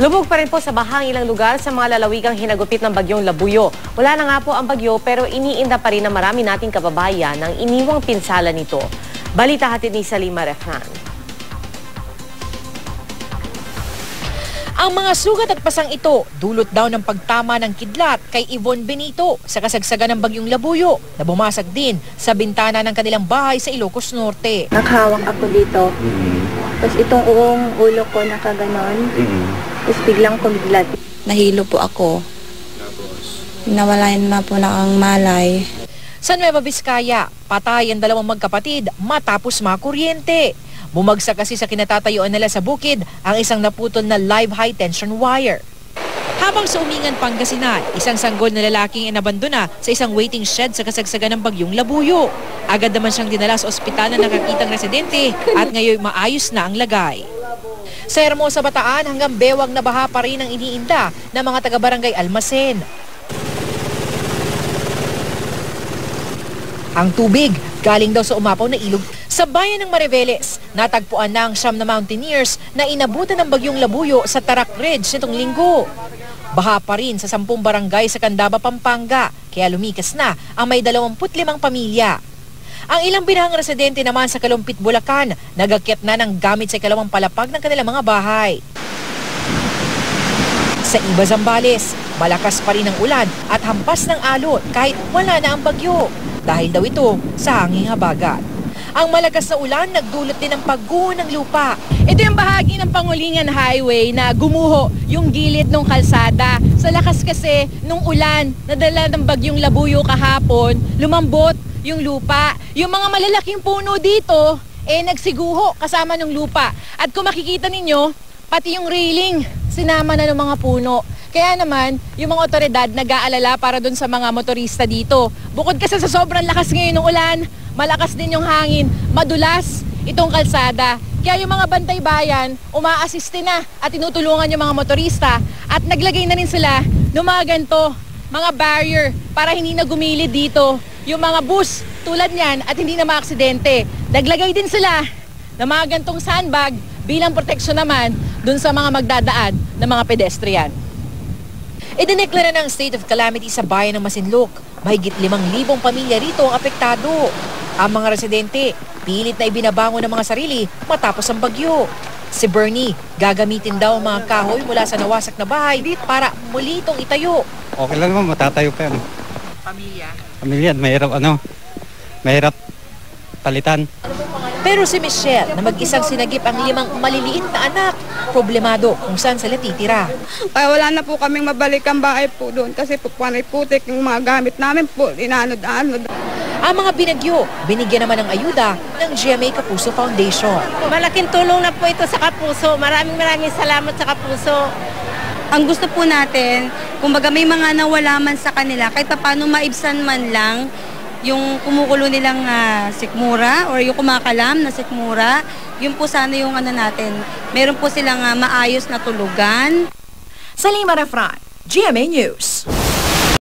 Lubog pa rin po sa bahang ilang lugar sa mga lalawigang hinagupit ng bagyong Labuyo. Wala na nga po ang bagyo pero iniinda pa rin na marami nating kababayan ng iniwang pinsala nito. Balita hatid ni Salima Refran. Ang mga sugat at pasang ito, dulot daw ng pagtama ng kidlat kay Yvonne Benito sa kasagsagan ng bagyong Labuyo na bumasag din sa bintana ng kanilang bahay sa Ilocos Norte. Naghawak ako dito. Tapos itong ulo ko nakaganon. Tapos biglang kumidlat. Nahilo po ako. Nawalayan na po na ang malay. Sa Nueva Vizcaya, patay ang dalawang magkapatid matapos makuryente. Bumagsak kasi sa kinatatayuan nila sa bukid ang isang naputol na live high tension wire. Habang sa Umingan, Pangasinan, isang sanggol na lalaking inabandona sa isang waiting shed sa kasagsagan ng bagyong Labuyo. Agad naman siyang dinala sa ospital na nakakitang residente at ngayon maayos na ang lagay. Sa Hermosa, Bataan, hanggang bewang na baha pa rin ang iniinda ng mga taga-barangay Almacen. Ang tubig galing daw sa umapaw na ilog. Sa bayan ng Mariveles, natagpuan na ang 9 na mountaineers na inabutan ng bagyong Labuyo sa Tarak Ridge nitong linggo. Baha pa rin sa 10 barangay sa Candaba, Pampanga, kaya lumikas na ang may 25 pamilya. Ang ilang binahang residente naman sa Kalumpit, Bulacan, nagakyat na ng gamit sa ikalawang palapag ng kanilang mga bahay. Sa Iba, Zambales, malakas pa rin ang ulan at hampas ng alon kahit wala na ang bagyo dahil daw ito sa hanging habagat. Ang malakas na ulan nagdulot din ng pagguho ng lupa. Ito yung bahagi ng Pangulingan Highway na gumuho yung gilid ng kalsada. Sa lakas kasi nung ulan na dala ng bagyong Labuyo kahapon, lumambot yung lupa. Yung mga malalaking puno dito, nagsiguho kasama ng lupa. At kung makikita ninyo, pati yung railing, sinama na ng mga puno. Kaya naman, yung mga otoridad nag-aalala para dun sa mga motorista dito. Bukod kasi sa sobrang lakas ngayon ng ulan, malakas din yung hangin, madulas itong kalsada. Kaya yung mga bantay bayan, uma-assiste na at tinutulungan yung mga motorista at naglagay na rin sila ng mga ganito, mga barrier para hindi na gumilid dito yung mga bus tulad niyan at hindi na maaksidente. Naglagay din sila ng mga gantong sandbag bilang proteksyon naman dun sa mga magdadaan ng mga pedestrian. Idineklara ng state of calamity sa bayan ng Masinloc. Mahigit 5,000 pamilya rito ang apektado. Ang mga residente, pilit na ibinabangon ng mga sarili matapos ang bagyo. Si Bernie, gagamitin daw ang mga kahoy mula sa nawasak na bahay para muli itong itayo. Okay lang naman, matatayo pa yan. Pamilya, mahirap palitan. Pero si Michelle, na mag-isang sinagip ang 5 maliliit na anak, problemado kung saan sila titira. Ay, wala na po kaming mabalik ang bahay po doon kasi po panay putik yung mga gamit namin po, inanod-anod. Ang mga binagyo, binigyan naman ng ayuda ng GMA Kapuso Foundation. Malaking tulong na po ito sa Kapuso. Maraming salamat sa Kapuso. Ang gusto po natin, kumbaga may mga nawala man sa kanila, kahit paano maibsan man lang yung kumukulo nilang sikmura or yung kumakalam na sikmura, yun po sana yung natin. Meron po silang maayos na tulugan. Salima Refran, GMA News.